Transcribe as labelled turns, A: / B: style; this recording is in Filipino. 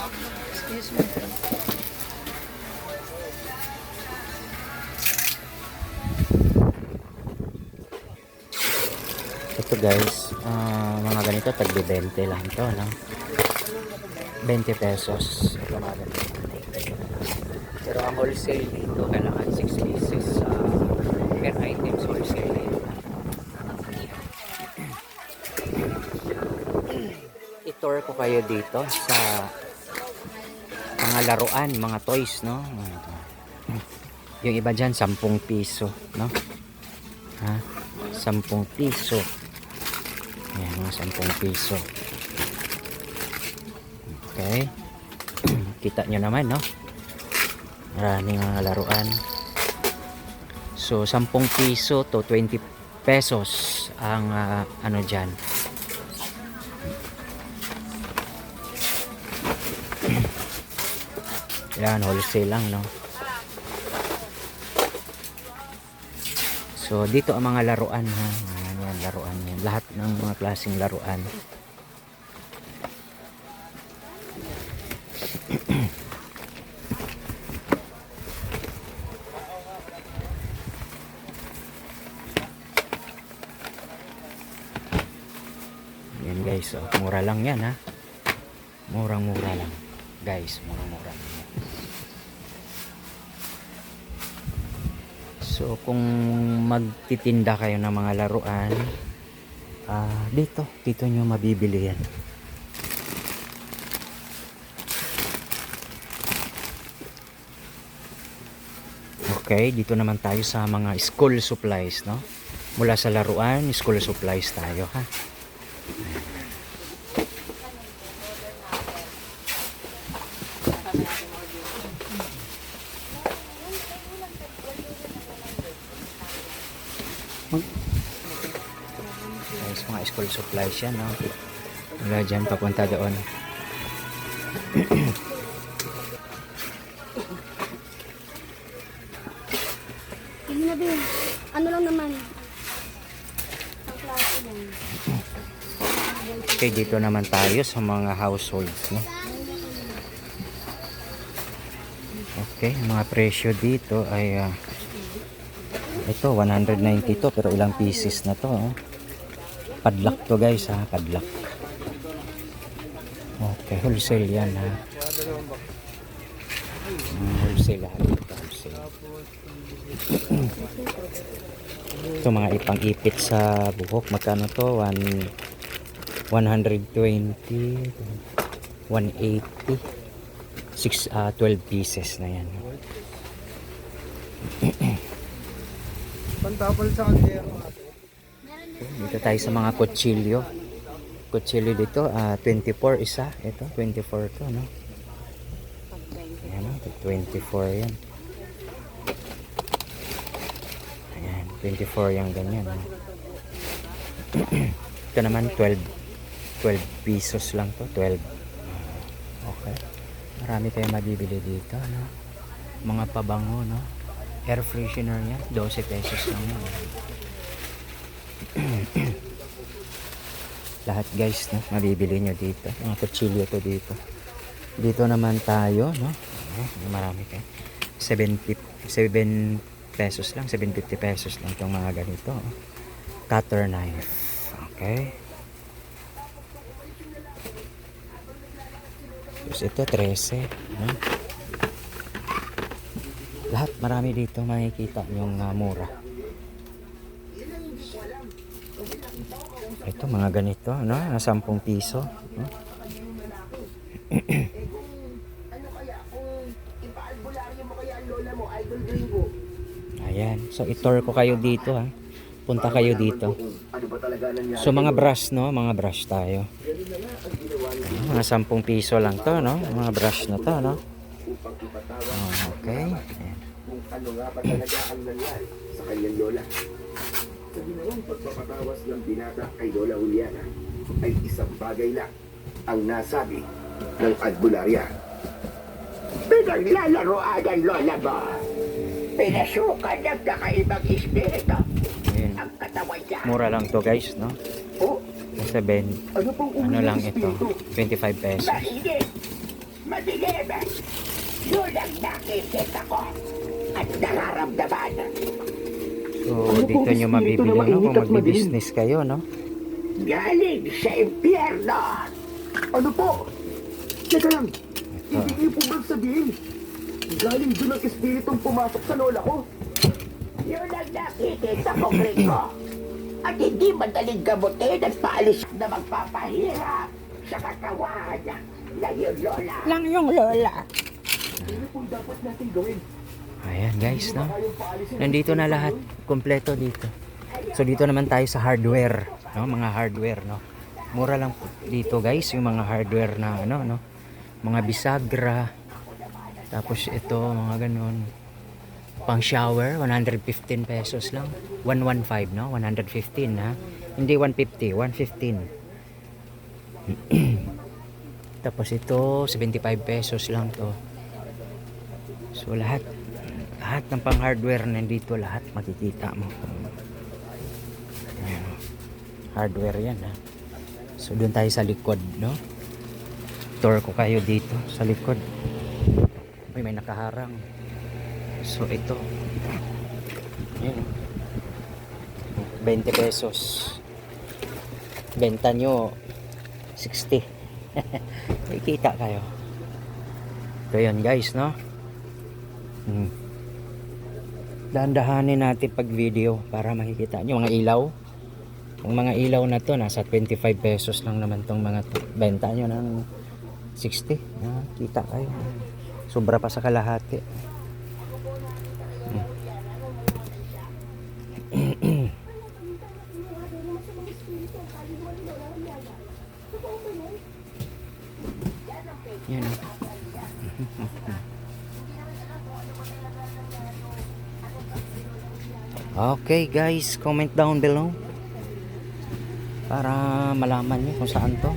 A: Excuse me.
B: Ito guys, mga ganito tagbi 20 lang to, no? 20 pesos. Ito mga ganito. Pero ang wholesale dito kailangan 6 pieces per items wholesale dito. I-tour ko kayo dito sa mga laruan, mga toys, no? Yung iba dyan 10 piso, no? Ha? 10 piso. Ayan, mga 10 piso. Okay. Kita nyo naman, no? Maraming mga laruan. So, 10 piso to 20 pesos ang ano dyan. Yan, wholesale lang, no? So, dito ang mga laruan, ha? Yan, laruan yan. Lahat ng mga klaseng laruan. Yan guys, oh, mura lang yan, ha? Murang-mura lang. Guys, murang-mura. So, kung magtitinda kayo ng mga laruan, dito nyo mabibili yan. Okay, dito naman tayo sa mga school supplies, no? Mula sa laruan, school supplies tayo, ha? Guys, mga school supplies yan, no? Mula dyan, papunta doon.
A: Hindi na din. Ano lang naman. Ang klase lang.
B: Okay, dito naman tayo sa mga households, no? Okay, mga presyo dito ay ito 190 to, pero ilang pieces na to, oh. Padlock to guys, ha, padlock. Okay, wholesale yan, ha. Wholesale lahat dito, wholesale. Ito mga ipang-ipit sa buhok, magkano to? 120, 180, 12 pieces na yan.
C: Pantapal sa kaldero.
B: Dito tayo sa mga kutsilyo. Kutsilyo dito, 24 isa. Ito, 24 to, no? Ayan, 24 yan. Ayan, 24 yung ganyan, no? Ito naman, 12 pesos lang to, 12. Okay. Marami tayong mabibili dito, no? Mga pabango, no? Air freshener niya, 12 pesos lang yan. Lahat guys, no? Mabibili nyo dito. Mga kutsilyo to dito. Dito naman tayo, no? Marami kayo. 7 pesos lang, 750 pesos lang itong mga ganito. Cutter knife. Okay. Tapos ito, 13. No? Lahat, marami dito makikita yung mura. Ito, mga ganito, no? Na 10 piso. No? Ayan. So, i-tour ko kayo dito, ha. Punta kayo dito. So, mga brush, no? Mga brush tayo. Mga 10 piso lang to, no? Mga brush na to, no? Okay. Ayan.
D: Ano nga ba talaga ang nangyari sa kanyang lola? Sa ginawang pagpapatawas ng binata kay Lola Juliana ay isang bagay lang ang nasabi ng albularya. Pinaglalaro ang lola mo. Pinasukan ng kakaibang espiritu.
B: Ayan.
D: Ang katawan niya.
B: Mura lang to guys, no?
D: Oh,
B: Sa Ben,
D: ano pong uri
B: ano
D: ng
B: lang ito?
D: espiritu?
B: 25 pesos.
D: Mainit. madilim. Yun ang nakikita ko at nararamdaman.
B: So, dito nyo mabibili, no? Kung magbi-business kayo, no?
D: Galing sa impyerno. Ano po? Teka lang, hindi niyo po ba sabihin? Galing doon ang espiritong pumasok sa lola ko. Yun ang nakikita ko, Gringo. At hindi madaling gamutin at paalis na magpapahirap sa katawan ng iyong lola.
C: Lang yung lola.
D: Ano po dapat natin gawin?
B: Ayan guys, no? Nandito na lahat. Kompleto dito. So, dito naman tayo sa hardware, no? Mga hardware, no? Mura lang dito guys, yung mga hardware na ano, no? Mga bisagra. Tapos ito, mga ganun. Pang shower, 115 pesos lang. 115, no? 115, ha? Hindi 150, 115. Tapos ito, 75 pesos lang to. So lahat ng pang hardware nandito, lahat makikita mo. Ayan, hardware yan, ha? So doon tayo sa likod, no? Tour ko kayo dito sa likod. May nakaharang. So ito, ayan, 20 pesos. Benta nyo 60. Kikita kayo. So yun guys, no? Dahan-dahanin natin pag video para makikita nyo mga ilaw. Yung mga ilaw na to nasa 25 pesos lang naman tong mga to. Benta nyo ng 60. Kita kayo. Sobra pa sa kalahati. Yan. Okay guys, comment down below para malaman niyo kung saan to.